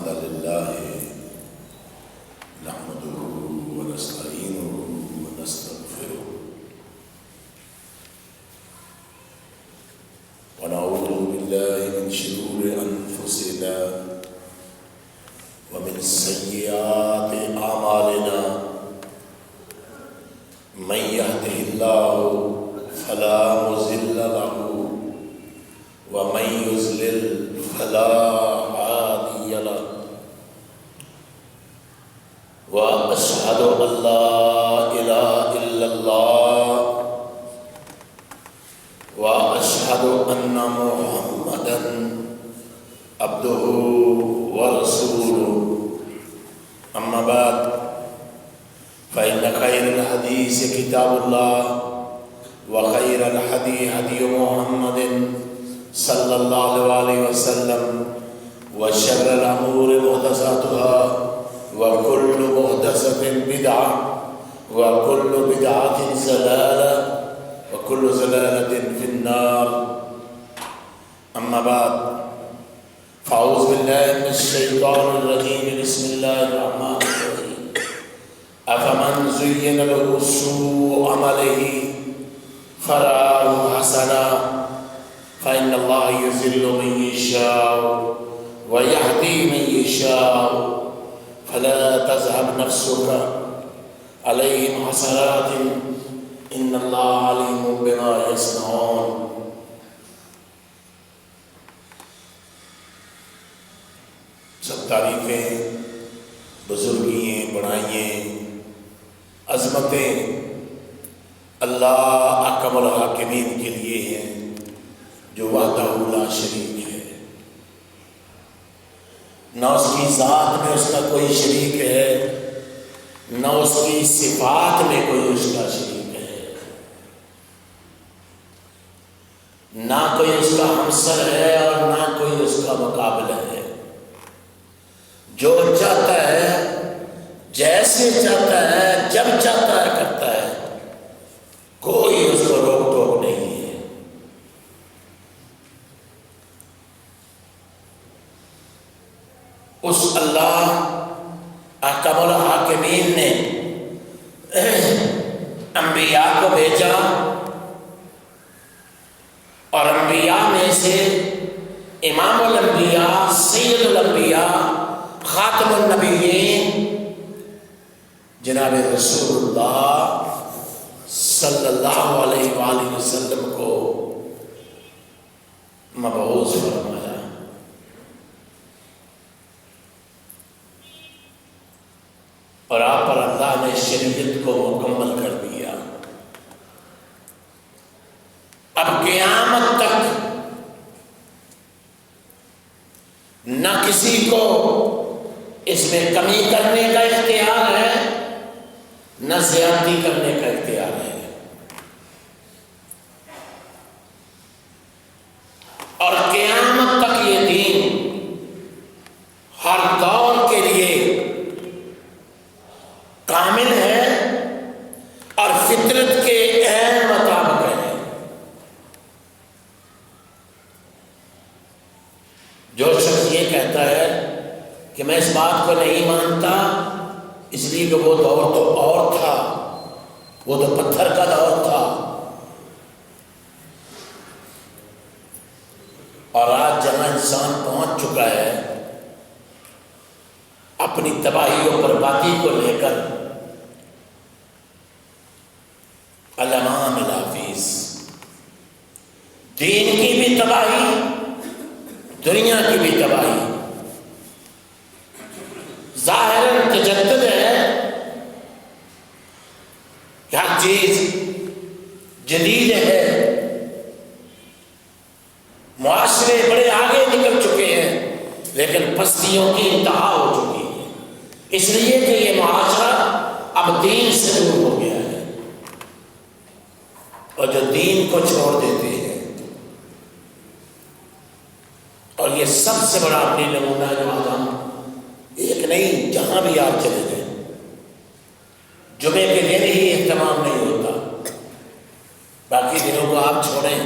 الحمد لله نحمده ونستعينه ونستغفره ونعوذ بالله من شرور أنفسنا ومن سيئات أعمالنا من يهده الله فلا مضل له ومن يضلل فلا هادي له وأشهد أن لا إله إلا الله وأشهد أن محمدا عبده ورسوله أما بعد فإن خير الحديث كتاب الله وخير الهدي هدي محمد صلى الله عليه وسلم وشر الأمور محدثاتها وكل محدثة بدعة وكل بدعة ضلالة وكل ضلالة في النار. أما بعد فأعوذ بالله من الشيطان الرجيم بسم الله الرحمن الرحيم. أفمن زين له سوء عمله فرآه حسنا فإن الله يضل من يشاء ويهدي من يشاء فلا تذهب نفسك عليهم حسرات إن الله عليم بما يصنعون. سب تعریفیں، بزرگییں، بڑائییں، عظمتیں اللہ احکم الحاکمین کے لیے ہیں جو وحدہ لا شریک ہے. نہ اس کی ذات میں اس کا کوئی شریک ہے، نہ اس کی صفات میں کوئی اس کا شریک ہے، نہ کوئی اس کا ہمسر ہے اور نہ کوئی اس کا مقابلہ ہے. جو چاہتا ہے، جیسے چاہتا ہے، جب چاہتا ہے کرتا ہے، کوئی اس کو روک ٹوک نہیں ہے. اس اللہ احکم الحاکمین نے انبیاء کو بھیجا اور انبیاء میں سے امام الانبیاء، سید الانبیاء، خاتم النبیین جناب رسول اللہ صلی اللہ علیہ وآلہ وسلم کو مبعوث فرمایا. اور آپ پر اللہ نے شریعت کو مکمل کر دیا. اب قیامت تک نہ کسی کو اس میں کمی کرنے کا اختیار ہے، نہ زیادتی کرنے کا اختیار ہے. اور قیامت تک یہ دین ہر دور کے لیے کامل ہے اور فطرت کے عین مطابق ہے. جو شخص یہ کہتا ہے کہ میں اس بات کو نہیں مانتا اس لیے کہ وہ دور تو اور تھا، وہ تو پتھر کا دور تھا، اور آج جہاں انسان پہنچ چکا ہے اپنی تباہی و بربادی کو لے کر، علمان الحافظ، دین کی بھی تباہی، دنیا کی بھی تباہی. ظاہر تجدد ہے کہ ہر چیز جدید ہے، معاشرے بڑے آگے نکل چکے ہیں، لیکن پستیوں کی انتہا ہو چکی ہے، اس لیے کہ یہ معاشرہ اب دین سے دور ہو گیا ہے. اور جو دین کو چھوڑ دیتے ہیں، اور یہ سب سے بڑا اپنی نمونہ جو آج ہم ایک نہیں جہاں بھی آپ چلے گئے، جمعے کے دن ہی اہتمام نہیں ہوتا، باقی دنوں کو آپ چھوڑیں،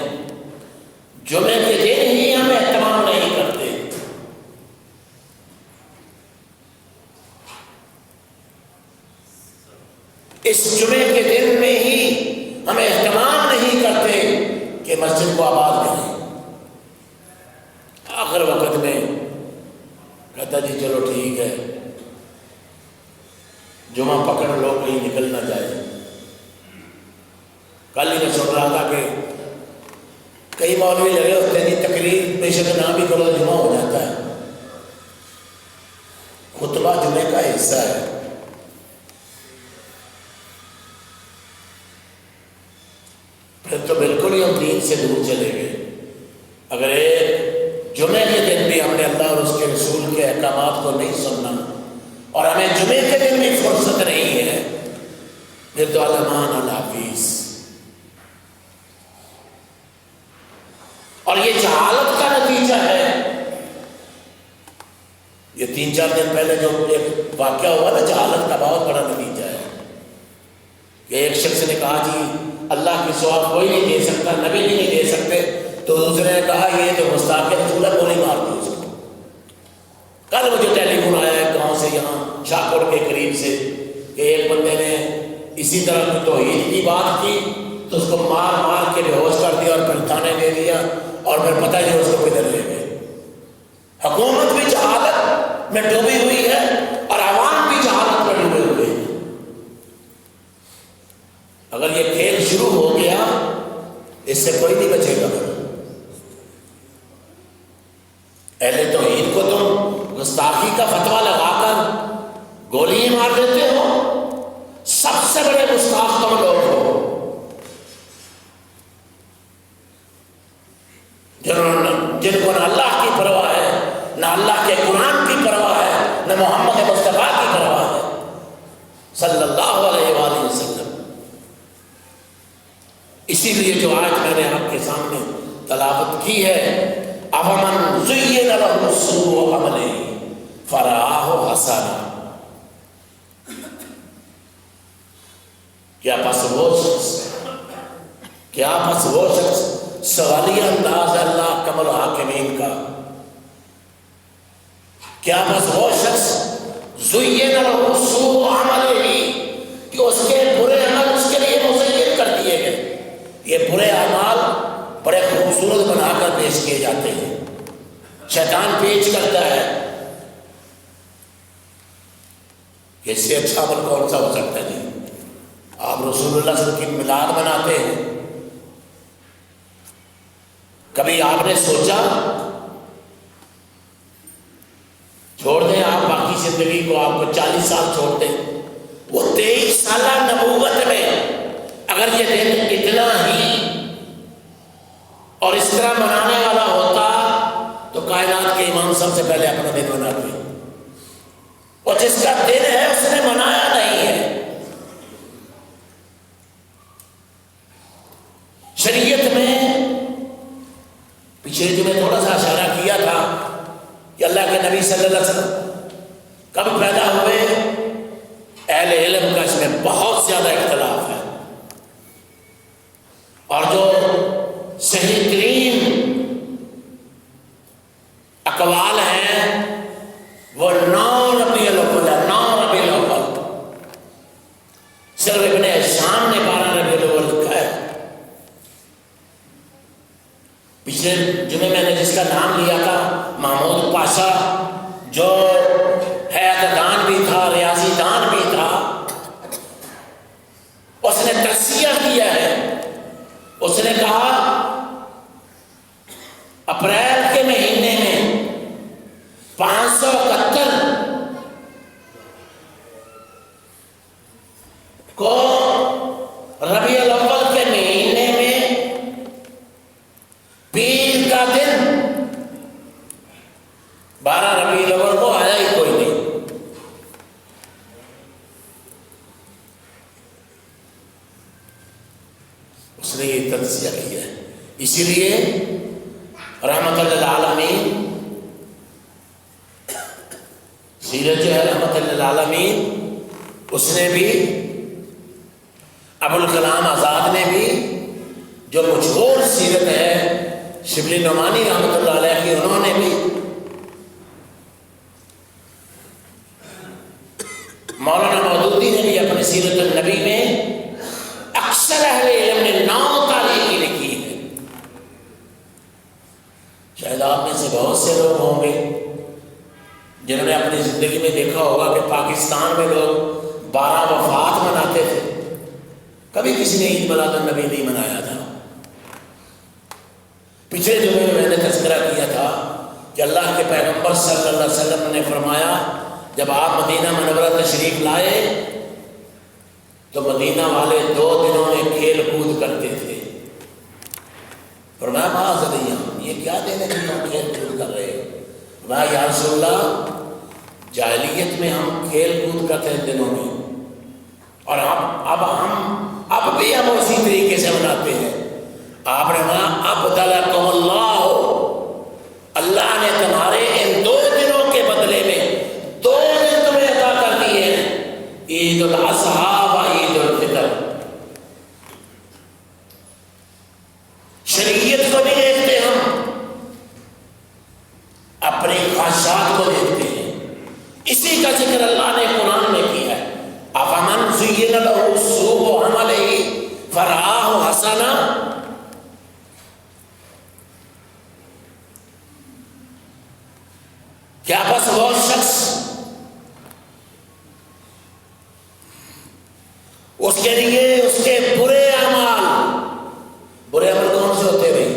جمعے کے دن ہی ہم اہتمام نہیں کرتے. اس جمعے کے دن میں ہی ہم اہتمام نہیں کرتے کہ مسجد کو آباد کریں. آخر وقت میں کہتا جی چلو ٹھیک ہے جمعہ پکڑ لو کہیں نکل نہ جائے. کل ہی میں سن رہا تھا کہ کئی مولوی لگے ہوتے ہیں تقریر بے شک نہ بھی کرو جمعہ ہو جاتا ہے. خطبہ جمعے کا حصہ ہے. پھر تو بالکل ہی ہم دین سے دور چلے گئے. اگر ایک جمعے کے دن بھی ہم نے اللہ اور اس کے رسول کے احکامات کو نہیں سننا اور ہمیں جمعے کے دن بھی فرصت نہیں ہے پھر تو علمان الحافظ. اور یہ جہالت کا نتیجہ ہے. یہ 3-4 دن پہلے جو ایک واقعہ ہوا نا جہالت کا بہت بڑا نتیجہ ہے کہ ایک شخص نے کہا جی اللہ کی سوا کوئی نہیں دے سکتا نبی بھی نہیں دے سکتے تو دوسرے نے کہا یہ تو مستاق رسول ہے گولی مار دی اس کو. کل مجھے ٹیلی فون آیا ہے گاؤں سے یہاں شاہکوٹ کے قریب سے کہ ایک بندے نے اسی طرح توحید کی بات کی تو اس کو مار مار کے بے ہوش کر دیا اور پھر تھانے دے دیا اور پھر پتہ نہیں اس کو کدھر لے گئے. حکومت بھی جہالت میں ڈوبی ہوئی ہے اور عوام بھی جہالت میں ڈوبے ہوئے ہیں. اگر یہ کھیل شروع ہو گیا اس سے کوئی نہیں بچے گا. اہل توحید کو تم گستاخی کا فتویٰ لگا کر گولی مار دیتے ہو. سب سے بڑے گستاخ تم لوگ ہو جن کو نہ اللہ کی پرواہ ہے نہ اللہ کے قرآن کی پرواہ ہے نہ محمد مصطفیٰ کی پرواہ ہے صلی اللہ علیہ وآلہ وسلم. اسی لیے جو آج میں نے آپ کے سامنے تلاوت کی ہے افمن زین لہ سوء عملہ فرآہ حسنا. کیا پس وہ شخص سوالیہ انداز اللہ کمل حاکمین کا کیا بس وہ شخص زین لہ سوء عملہ کہ اس کے برے عمل اس کے لیے مزین کر دیے گئے. یہ برے اعمال بڑے خوبصورت بنا کر پیش کیے جاتے ہیں. شیطان پیش کرتا ہے کہ اس سے اچھا عمل کون سا ہو سکتا ہے. جی آپ رسول اللہ صلی اللہ علیہ وسلم کی میلاد مناتے ہیں. کبھی آپ نے سوچا چھوڑ دیں آپ باقی زندگی کو آپ کو 40 سال چھوڑ دیں وہ 23 سالہ نبوت میں اگر یہ دن اتنا ہی اور اس طرح منانے والا ہوتا تو کائنات کے امام سب سے پہلے اپنا دن مناتے اور جس کا دن ہے اس نے منایا نہیں ہے. شریعت میں پیچھے جو میں تھوڑا سا اشارہ کیا تھا کہ اللہ کے نبی صلی اللہ علیہ وسلم کب پیدا ہوئے اہل علم کا اس میں بہت زیادہ اختلاف ہے اور جو صحیح ترین اقوال ہیں وہ 9 ربیع الاول ہے. 9 ربیع الاول صرف ابن شام نے 12 ربیع الاول لکھا ہے. پچھلے جمعے میں نے جس کا نام لیا تھا محمود پاشا جو حیات دان بھی تھا ریاضی دان بھی تھا اس نے تجزیہ کیا ہے. اس نے کہا اپریل کے مہینے میں 571 کو ربیع الاول کے مہینے میں پیر کا دن 12 ربیع الاول کو آیا ہی کوئی نہیں. اس نے یہ تجزیہ کیا ہے. اسی لیے رحمت للعالمین سیرت جو ہے رحمت للعالمین اس نے بھی ابوالکلام آزاد نے بھی جو مشہور سیرت ہے شبلی نعمانی رحمت اللہ علیہ کی انہوں نے بھی مولانا مودودی نے بھی اپنی سیرت النبی میں اکثر اہل علم نے 9 تاریخیں لکھی ہیں. شاید آپ میں سے بہت سے لوگ ہوں گے جنہوں نے اپنی زندگی میں دیکھا ہوگا کہ پاکستان میں لوگ 12 وفات مناتے تھے. کبھی کسی نے عید میلاد النبی نہیں منایا تھا. پچھلے جمعے میں نے تذکرہ کیا تھا کہ اللہ کے پیغمبر صلی اللہ علیہ وسلم نے فرمایا جب آپ مدینہ منورہ تشریف لائے تو مدینہ والے 2 دنوں میں کھیل کود کرتے تھے. فرمایا معاذ یہ کیا دینے کے لیے کھیل کود کر رہے ہیں؟ فرمایا یا رسول اللہ جاہلیت میں ہم کھیل کود کرتے ہیں دنوں میں، اور اب بھی ہم اسی طریقے سے مناتے ہیں. آپ نے کہا ابدلکم اللہ، اللہ نے تمہارے ان 2 دنوں کے بدلے میں 2 دن تمہیں عطا کر دیے ہیں، عید الاضحیٰ و عید الفطر. شریعت کو نہیں دیکھتے ہم، اپنی خواہشات کو دیکھتے ہیں. اسی کا ذکر اللہ نے قرآن میں کیا ہے. افمن زین لہ سوء عملہ فرآہ حسنا، کیا بس وہ شخص اس کے لیے اس کے برے اعمال کون سے ہوتے بھائی؟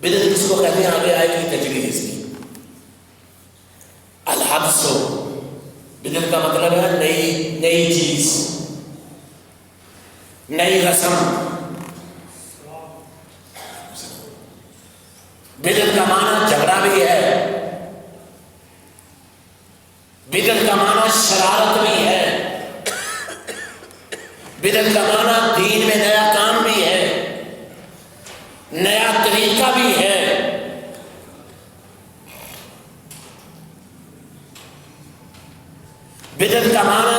بدعت کس کو کہتے ہیں؟ آگے آئے گی تجویز اس کی. الحدث بدعت کا مطلب ہے نئی چیز، نئی رسم. بدعت کا معنی جھگڑا بھی ہے، بدعت کا معنی شرارت بھی ہے، بدعت کا معنی دین میں نیا کام بھی ہے، نیا طریقہ بھی ہے. بدعت کا معنی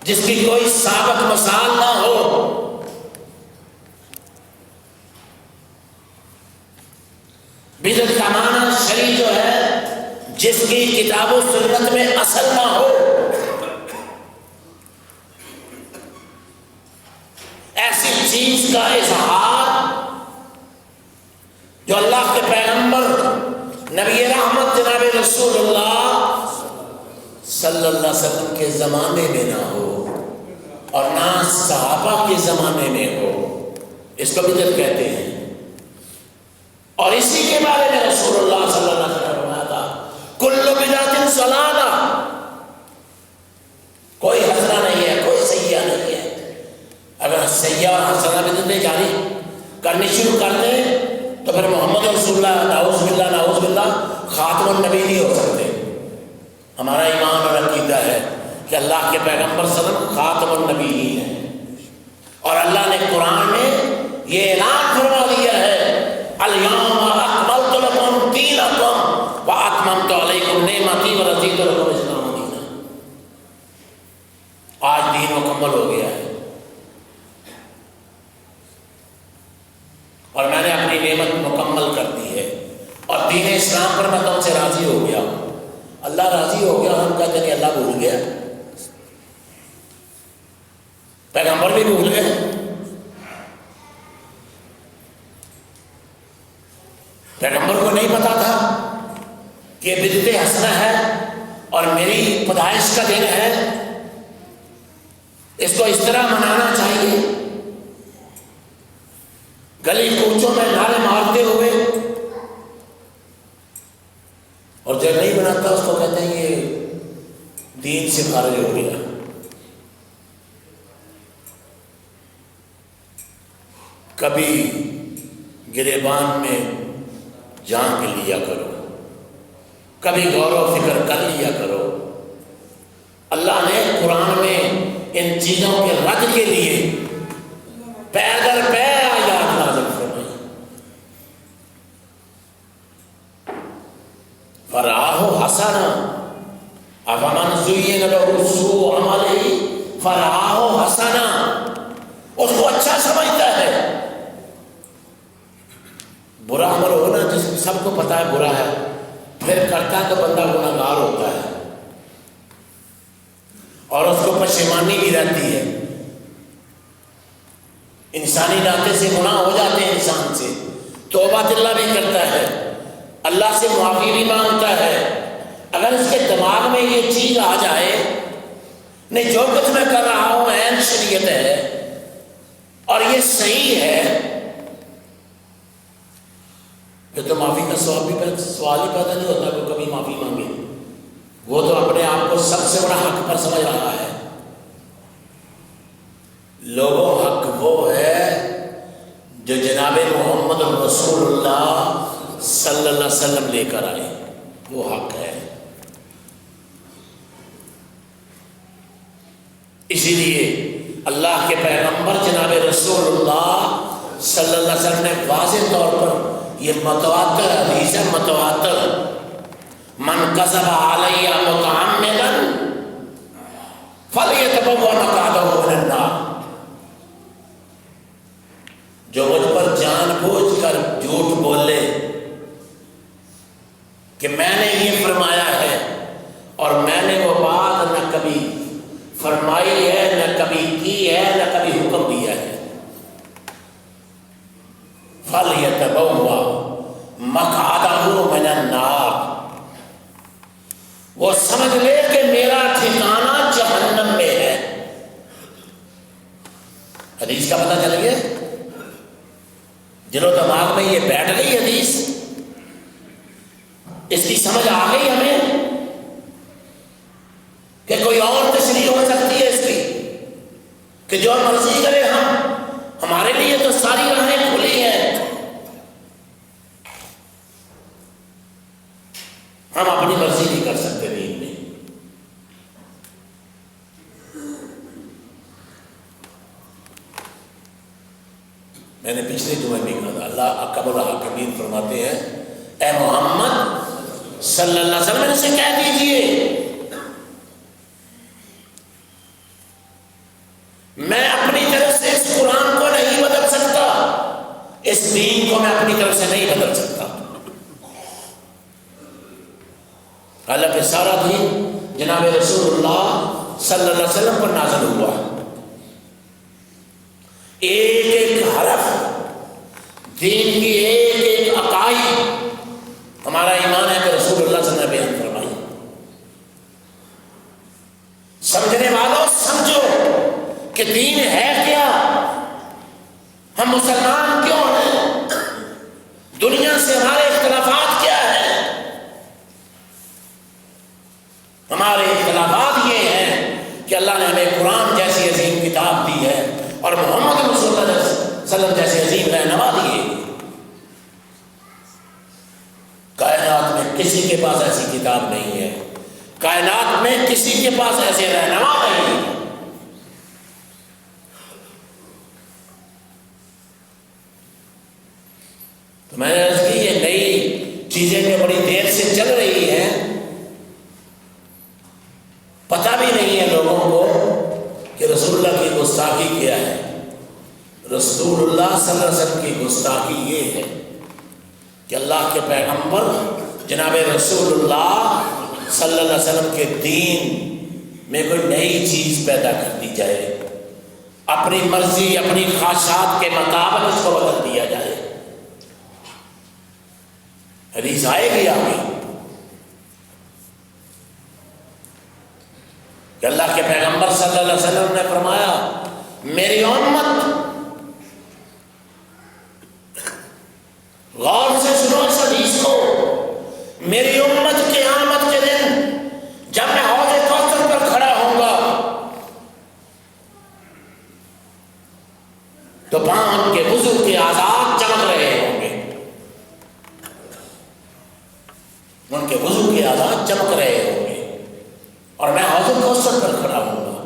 جس کی کوئی سابق مثال نہ ہو. بدعت کا معنی شرعی جو ہے جس کی کتاب و سنت میں اصل نہ ہو. ایسی چیز کا اظہار جو اللہ کے پیغمبر نبی رحمت جناب رسول اللہ صلی اللہ علیہ وسلم کے زمانے میں نہ ہو اور نہ صحابہ کے زمانے میں ہو، اس کو بدعت کہتے ہیں. اور اسی کے بارے میں رسول اللہ صلی اللہ علیہ وسلم نے فرمایا تھا کل بدعۃ ضلالہ، کوئی حسنہ نہیں ہے، کوئی سیئہ نہیں ہے. اگر سیئہ اور حسنہ بدعتیں جاری کرنی شروع کر دیں تو پھر محمد رسول اللہ نعوذ باللہ خاتم النبی نہیں ہو سکتے. ہمارا ایمان اور عقیدہ ہے کہ اللہ کے پیغمبر صلی اللہ علیہ وسلم خاتم النبی ہی ہے. اور اللہ نے قرآن میں یہ اعلان فرما دیا ہے الیوم اکملت لکم دینکم واتممت علیکم نعمتی ورضیت لکم الاسلام دینا. آج دین مکمل ہو گیا ہے اور میں نے اپنی نعمت مکمل کر دی ہے اور دین اسلام پر میں تم سے راضی ہو گیا ہوں. اللہ راضی ہو گیا، ہم کہتے ہیں اللہ بھول گیا، پیغمبر بھی بھول گئے. پیغمبر کو نہیں پتا تھا کہ بدعت حسنہ ہے اور میری پیدائش کا دن ہے، اس کو اس طرح منانا چاہیے. گلی کوچوں میں نعرے مارتے ہوئے، اور جو نہیں مناتا اس کو کہتے ہیں یہ دین سے خارج ہو گیا. کبھی گریبان میں جان لیا کرو، کبھی غور و فکر کر لیا کرو. اللہ نے قرآن میں ان چیزوں کے رد کے لیے پے در پے آیات نازل فرمائی. فرآہ حسنا افمن زین لہ سوء عملہ فرآہ حسنا، اس کو اچھا سمجھتا ہے. برا عمل ہونا جس سب کو پتا ہے برا ہے، پھر کرتا ہے تو بندہ گناہگار ہوتا ہے اور اس کو پشیمانی بھی رہتی ہے. انسانی ڈانٹے سے گناہ ہو جاتے ہیں انسان سے، توبہ اللہ بھی کرتا ہے، اللہ سے معافی بھی مانگتا ہے. اگر اس کے دماغ میں یہ چیز آ جائے نہیں جو کچھ میں کر رہا ہوں عین شریعت ہے اور یہ صحیح ہے، پھر تو معافی کا سوال ہی پیدا نہیں ہوتا کہ کبھی معافی مانگے. وہ تو اپنے آپ کو سب سے بڑا حق پر سمجھ رہا ہے. لوگوں حق وہ ہے جو جناب محمد رسول اللہ صلی اللہ علیہ وسلم لے کر آئے، وہ حق ہے. اسی لیے اللہ کے پیغمبر جناب رسول اللہ صلی اللہ علیہ وسلم نے واضح طور پر یہ متواتر حدیث ہے، متواتر، من کذب علی متعمدا فلیتبوأ مقعدہ من النار. جو مجھ پر جان بوجھ کر جھوٹ بولے کہ میں نے یہ فرمایا ہے اور میں نے وہ بات نہ کبھی فرمائی ہے، نہ کبھی کی ہے، نہ کبھی حکم دیا ہے، فَلْيَتَبَوَّأْ مَقْعَدَهُ مِنَ النَّارِ، وہ سمجھ لے کہ میرا ٹھکانہ جہنم میں ہے. حدیث کا پتہ چل گیا؟ دل و دماغ میں یہ بیٹھ گئی حدیث، اس کی سمجھ آ گئی ہمیں کہ کوئی اور تشریح ہو سکتی ہے اس کی کہ جو مرضی کرے ہمارے لیے تو ساری راہیں کھلی ہیں، ہم اپنی مرضی نہیں کر سکتے دین میں. میں نے پچھلے جمعے بھی کہا تھا، اللہ اکبر الحاکمین فرماتے ہیں اے محمد صلی اللہ علیہ وسلم سے کہہ دیجئے میں اپنی طرف سے اس قرآن کو نہیں بدل سکتا، اس دین کو میں اپنی طرف سے نہیں بدل سکتا. حالانکہ سارا دین جناب رسول اللہ صلی اللہ علیہ وسلم پر نازل ہوا، ایک ایک حرف دین کی ایک ایک عقائد ہمارا ایمان ہے کہ رسول اللہ صلی اللہ علیہ وسلم نے بیان فرمائی. سمجھنے والوں سمجھو کہ دین ہے کیا، ہم مسلمان کیوں ہیں، دنیا سے ہمارے اختلافات کیا ہیں. ہمارے اختلافات یہ ہیں کہ اللہ نے ہمیں قرآن جیسی عظیم کتاب دی ہے اور محمد رسول اللہ صلی اللہ علیہ وسلم جیسے عظیم رہنما دیے. کائنات میں کسی کے پاس ایسی کتاب نہیں ہے، کائنات میں کسی کے پاس ایسے رہنما نہیں ہے. تو میں نے عرض کی یہ نئی چیزیں جو بڑی دیر سے چل رہی ہیں، پتہ بھی نہیں ہے لوگوں کو کہ رسول اللہ کی گستاخی کیا ہے. رسول اللہ صلی اللہ علیہ وسلم کی گستاخی یہ ہے کہ اللہ کے پیغمبر جناب رسول اللہ صلی اللہ علیہ وسلم کے دین میں کوئی نئی چیز پیدا کر دی جائے، اپنی مرضی اپنی خواہشات کے مطابق اس کو بدل دیا جائے. حدیث آئے گی آگے کہ اللہ کے پیغمبر صلی اللہ علیہ وسلم نے فرمایا میری امت، غور سے سنو اس حدیث کو، میری امت قیامت کے دن جب میں حوض کوثر پر کھڑا ہوں گا تو پاؤں ان کے وضو کے آزاد چمک رہے ہوں گے، ان کے وضو کے آزاد چمک رہے ہوں گے اور میں حوض کوثر پر کھڑا ہوں گا.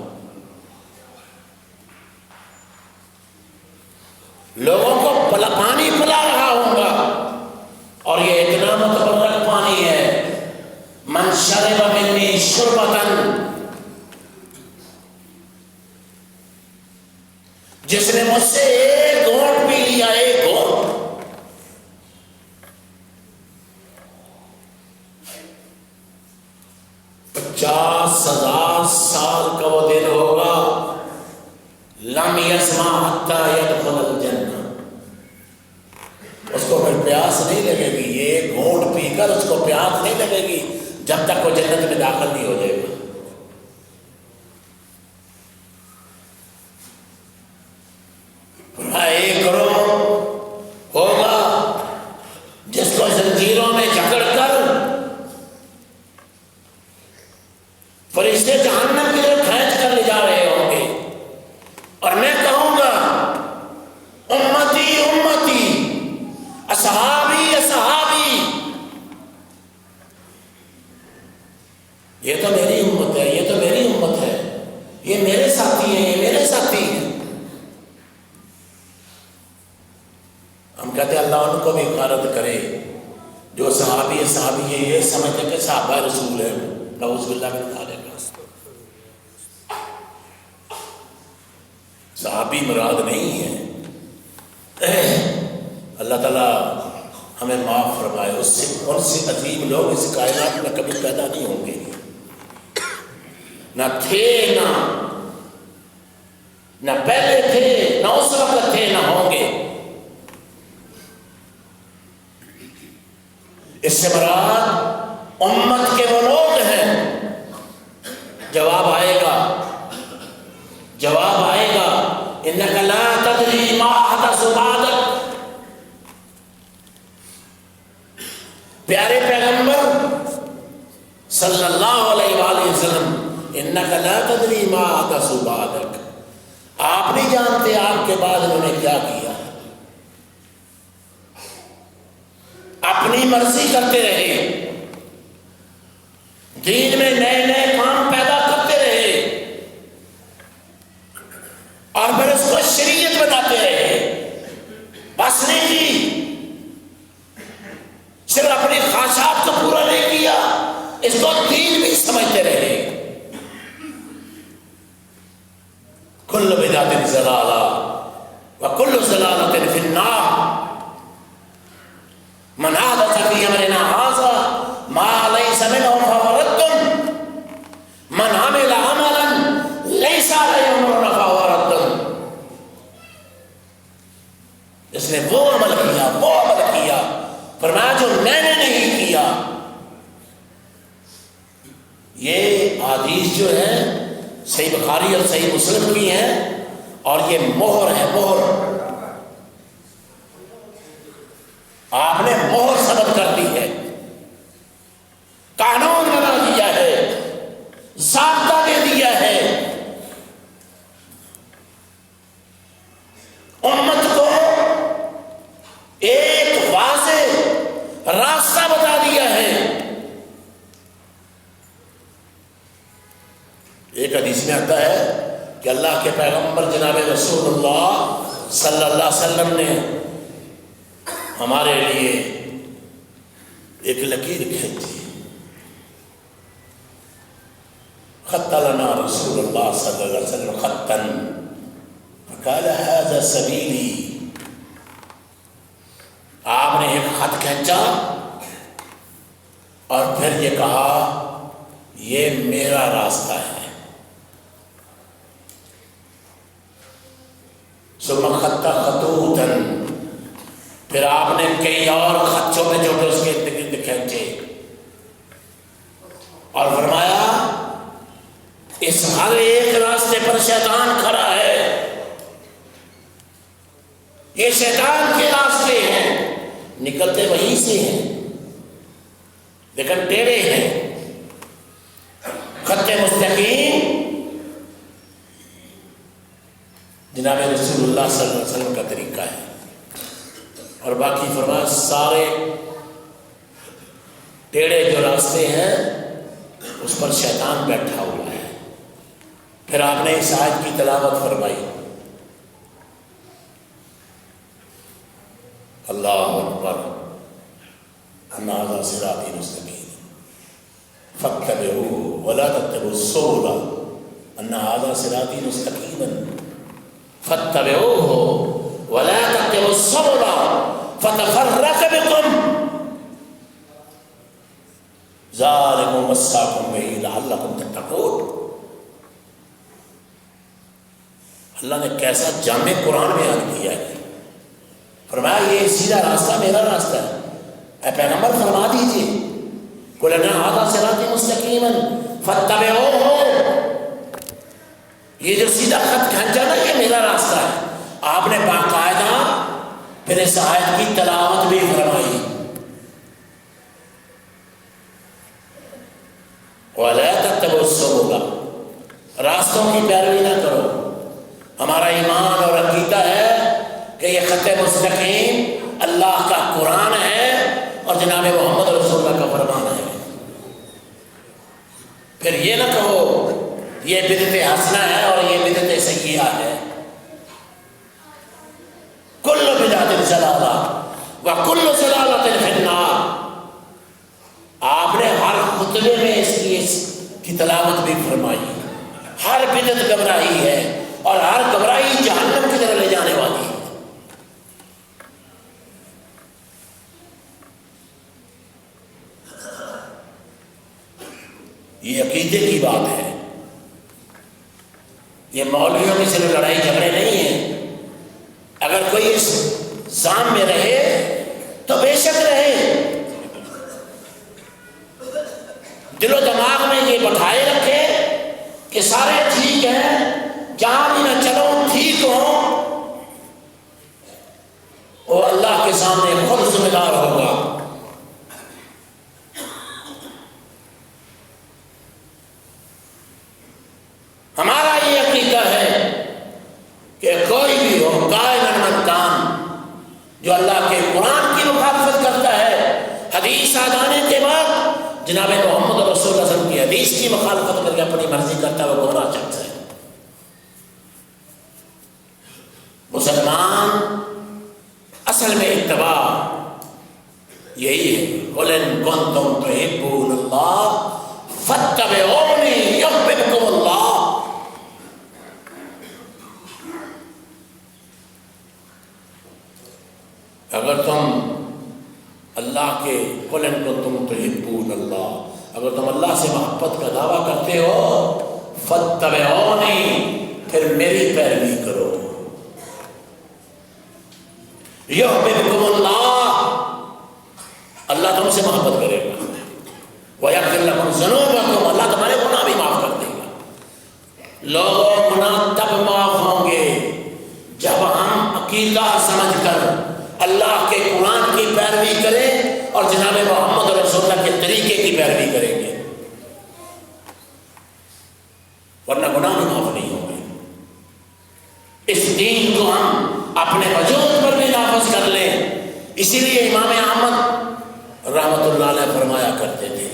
لوگوں کو پانی پلا رہا ہوں گا اور یہ اتنا متبرک پانی ہے، من شرب منی شربتن، جس نے مجھ سے ایک گھونٹ پی لیا، ایک گھونٹ، 50,000 سال کا وہ دن ہوگا، لم یسمع حتی یدخل الجنہ، اس کو پھر پیاس نہیں لگے گی، یہ گھونٹ پی کر اس کو پیاس نہیں لگے گی جب تک وہ جنت میں داخل نہیں ہو جائے گا۔ ایک گروہ ہوگا جس کو زنجیروں میں جکڑ کر فرشتے جہنم کی طرف کھینچ کر لے جا رہے ہوں گے، اور میں کہوں گا امتی امتی، اصحابی اصحابی، یہ تو میری امت ہے، یہ تو میری امت ہے، یہ میرے ساتھی ہیں، یہ میرے ساتھی ہیں۔ ہم کہتے ہیں اللہ ان کو بھی غارت کرے جو صحابی صحابی یہ سمجھتے کہ صحابہ رسول ہے، نعوذ باللہ من ذالک۔ صحابی مراد نہیں ہے، اللہ تعالیٰ ہمیں معاف فرمائے، ان سے عظیم لوگ اس کائنات میں کبھی پیدا نہیں ہوں گے، نہ تھے نہ پہلے تھے، نہ اس وقت تھے، نہ ہوں گے۔ اس سے مراد امت کے وہ لوگ ہیں۔ جواب آئے گا انک لا تدری ما احدث بعدک، پیارے پیغمبر صلی اللہ علیہ وآلہ وسلم، انک لا تدری ما احدث بعدک، آپ نہیں جانتے آپ کے بعد انہوں نے کیا کیا، اپنی مرضی کرتے رہے، دین میں نئے نئے کام پیدا کرتے رہے، اور پھر اس کو شریعت بناتے رہے، بس نہیں کی، صرف اپنی خواہشات کو پورا نہیں کیا، اس کو دین بھی سمجھتے رہے۔ کل بدعۃ ضلالہ وکل ضلالۃ فی النار، من احدث فی امرنا ھذا ما لیس منہ فہو رد، من عمل عملا لیس علیہ امرنا فہو رد، جس نے وہ عمل کیا فرمایا جو میں نے نہیں کیا۔ یہ حدیث جو ہے صحیح بخاری اور صحیح مسلم کی ہیں، اور یہ مہر ہے، مہر آپ نے مہر ثبت کر دی ہے، قانون بنا دیا ہے، ضابطہ دے دیا ہے، امت کو ایک واضح راستہ بتا دیا ہے۔ ایک حدیث میں آتا ہے کہ اللہ کے پیغمبر جناب رسول اللہ صلی اللہ علیہ وسلم نے ہمارے لیے ایک لکیر کھینچی، خط لنا رسول اللہ صلی اللہ علیہ وسلم خطا فقال هذا سبیلی، آپ نے ایک خط کھینچا اور پھر یہ کہا یہ میرا راستہ ہے، ثم خط خطوطا، پھر آپ نے کئی اور خطوں میں جو اس کے ارد گرد کھینچے، اور فرمایا اس ہر ایک راستے پر شیطان کھڑا ہے، یہ شیطان کے راستے ہیں، نکلتے وہیں سے ہیں لیکن ٹیڑھے ہیں، خط مستقیم جناب رسول اللہ صلی اللہ علیہ وسلم کا طریقہ ہے۔ اور باقی فرمایا سارے ٹیڑھے جو راستے ہیں اس پر شیطان بیٹھا ہوا ہے۔ پھر آپ نے اس آیت کی تلاوت فرمائی، اللہ اکبر، ان ھذا صراطی مستقیم فاتبعوہ ولا تتبعوا السبل، ان ھذا صراطی مستقیما فاتبعوہ ولا تتبعوا السبل فتفرق بکم، ذالکم وصاکم بہ لعلکم تتقون۔ اللہ نے کیسا جامع قرآن بیان کیا ہے، فرمایا یہ سیدھا راستہ میرا راستہ ہے، اے پیغمبر فرما دیجیے قل ان ھذا صراطی مستقیما فاتبعوہ، یہ جو سیدھا خط کھینچا نا یہ میرا راستہ ہے۔ آپ نے باقاعدہ پھر اس آیت کی تلاوت بھی فرمائی، وَلَا تَتَّبِعُوا السُّبُلَ، راستوں کی پیروی نہ کرو۔ ہمارا ایمان اور عقیدہ ہے کہ یہ خط مستقیم اللہ کا قرآن ہے اور جناب محمد رسول اللہ کا فرمان ہے۔ پھر یہ نہ کہو یہ بدعت حسنہ ہے اور یہ بدعت سیئہ ہے۔ کل بدعت ضلالہ وکل ضلالۃ فی النار۔ آپ نے ہر خطبے میں اس کی تلاوت بھی فرمائی، ہر بدعت گمراہی ہے اور ہر گمراہی جہنم کی طرف لے جانے والی ہے۔ یہ عقیدے کی بات ہے، یہ مولویوں کی صرف لڑائی جھگڑے نہیں ہیں۔ اگر کوئی اس ذام میں رہے تو بے شک رہے، دل و دماغ میں یہ بٹھائے رکھے کہ سارے ٹھیک ہیں، جہاں بھی نہ چلو ٹھیک ہو، وہ اللہ کے سامنے خود ذمہ دار ہوگا۔ ہمارا یہ عقیدہ ہے کہ کوئی بھی ہو قائل من کان، جو اللہ کے قرآن کی مخالفت کرتا ہے، حدیث آ جانے کے بعد جناب محمد رسول اللہ صلی اللہ علیہ وسلم کی حدیث کی مخالفت کر کے اپنی مرضی کرتا ہے، وہ گمراہ شخص ہے۔ مسلمان اصل میں اتباع یہی ہے، قُلْ إِن كُنتُمْ تُحِبُّونَ اللَّهَ فَاتَّبِعُونِي يُحْبِبْكُمُ اللَّهُ۔ اگر تم اللہ کے قُلْ إِن كُنتُمْ تُحِبُّونَ اللَّهَ، اگر تم اللہ سے محبت کا دعویٰ کرتے ہو، فَاتَّبِعُونِي، پھر میری پیروی کرو، یحببکم اللہ، اللہ تم سے محبت کرے گا، ویغفر لکم ذنوبکم، اللہ تمہارے گناہ بھی معاف کر دے گا۔ لوگوں گناہ تب معاف ہوں گے جب ہم عقیدہ سمجھ کر اللہ کے قرآن کی پیروی کریں اور جناب محمد رسول اللہ کے طریقے کی پیروی کریں گے، ورنہ گناہ بھی معاف نہیں ہوں گے۔ اس دین کو ہم اپنے وجود پر بھی نافذ کر لیں۔ اسی لیے امام احمد رحمۃ اللہ علیہ فرمایا کرتے تھے،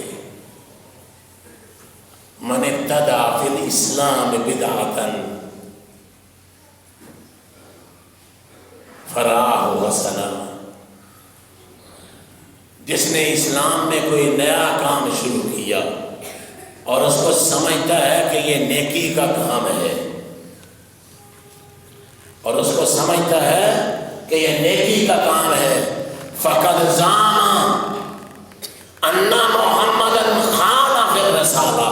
من ابتدع فی الاسلام بدعۃ فرآہ حسنا، جس نے اسلام میں کوئی نیا کام شروع کیا اور اس کو سمجھتا ہے کہ یہ نیکی کا کام ہے، اور اس کو سمجھتا ہے کہ یہ نیکی کا کام ہے، فقد زعم ان محمدا خان فی الرسالہ۔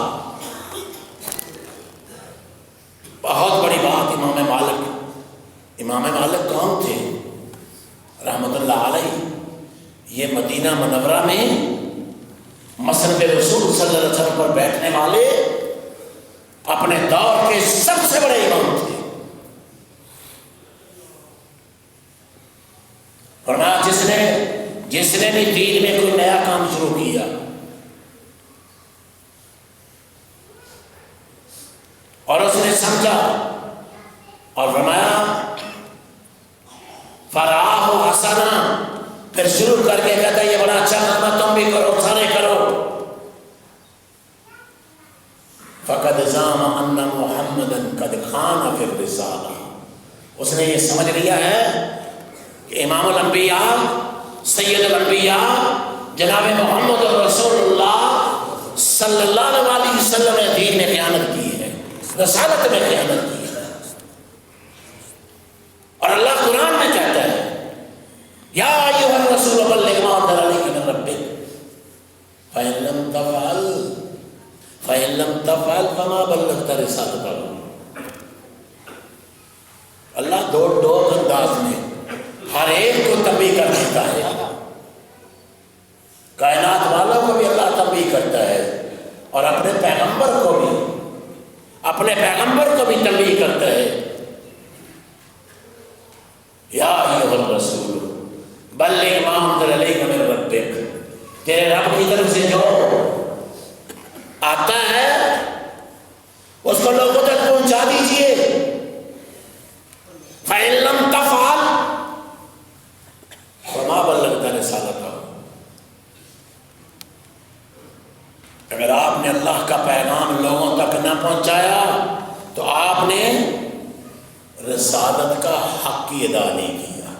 بہت بڑی بات امام مالک کون تھے رحمۃ اللہ علیہ؟ یہ مدینہ منورہ میں مسند رسول صلی اللہ علیہ وسلم پر بیٹھنے والے اپنے دور کے سب سے بڑے امام تھے۔ فرمایا جس نے بھی دین میں کوئی نیا کام شروع کیا اور اس نے سمجھا اور فرمایا فرآہ حسنا، پھر شروع کر کے کہتا ہے یہ بڑا اچھا کام ہے، تم بھی کرو، سارے کرو، فقد زعم ان محمدا قد خان فی الرسالہ، اس نے یہ سمجھ لیا ہے کہ امام الانبیاء سید الانبیاء جناب محمد رسول اللہ صلی اللہ علیہ وسلم نے دین میں خیانت کی ہے، رسالت میں خیانت کی ہے۔ اور اللہ قرآن میں کہتا ہے یا ایھا الرسول بلغ ما انزل الیک من ربک فإن لم تفعل لم تفعل فما بلغت رسالته. اللہ دو انداز میں ہر ایک کو تنبیہ کر دیتا ہے. کائنات والوں کو بھی اللہ تنبیہ کرتا ہے اور اپنے پیغمبر کو بھی تنبیہ کرتا ہے. یا ایھا الرسول بلغ ما انزل الیک من ربک، تیرے رب کی طرف سے جو آتا ہے اس کو لوگوں تک پہنچا دیجیے. فإن لم تفعل فما بلغت رسالته. اگر آپ نے اللہ کا پیغام لوگوں تک نہ پہنچایا تو آپ نے رسالت کا حق کی ادا نہیں کیا.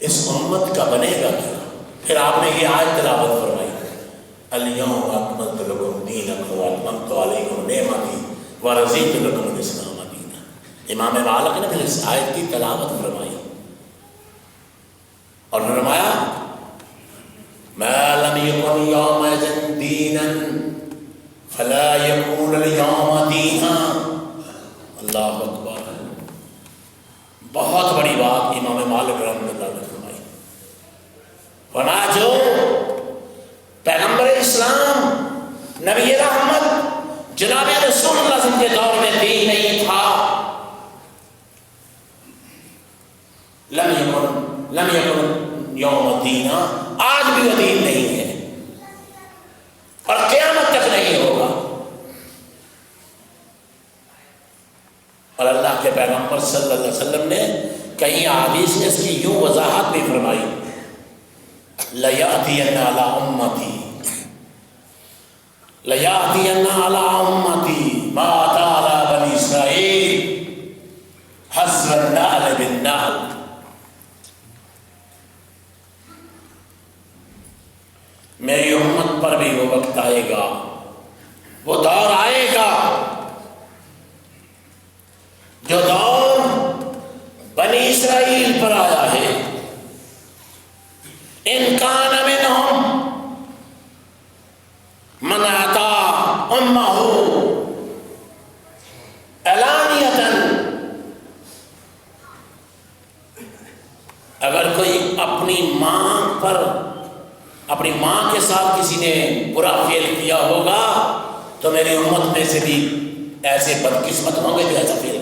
اس امت کا بنے گا کیا؟ پھر آپ نے یہ آیت تلاوت فرمائی، الیوم اکملت لکم دینکم واتممت علیکم نعمتی ورضیت لکم الاسلام دینا. امام مالک نے پھر اس آیت کی تلاوت فرمائی اور فرمایا ما لم یکن یومئذ دینا فلا یکون الیوم دینا. اللہ اکبر. بہت بڑی بات امام مالک رحمۃ اللہ نے فرمائی. فرمایا جو پیغمبر اسلام نبی رحمت جناب رسول اللہ صلی اللہ علیہ وسلم کے دور میں دین نہیں تھا، لم یکن یوم دینا، آج بھی وہ دین نہیں ہے اور قیامت تک نہیں ہوگا. اور اللہ کے پیغمبر صلی اللہ علیہ وسلم نے کئی احادیث میں اس کی یوں وضاحت بھی فرمائی، لَيَأْتِيَنَّ عَلَىٰ أُمَّتِي مَا أَتَىٰ عَلَىٰ بَنِي إِسْرَائِيلَ حَزْوَ النَّعْلِ بِالنَّعْلِ. میری امت پر بھی وہ وقت آئے گا، وہ دور آئے گا جو دور بنی اسرائیل پر آیا ہے. ان کان منہم من اطاع امہ علانیۃ، اگر کوئی اپنی ماں کے ساتھ کسی نے برا فعل کیا ہوگا تو میری امت میں سے بھی ایسے بدقسمت ہوں گے جو ایسا فعل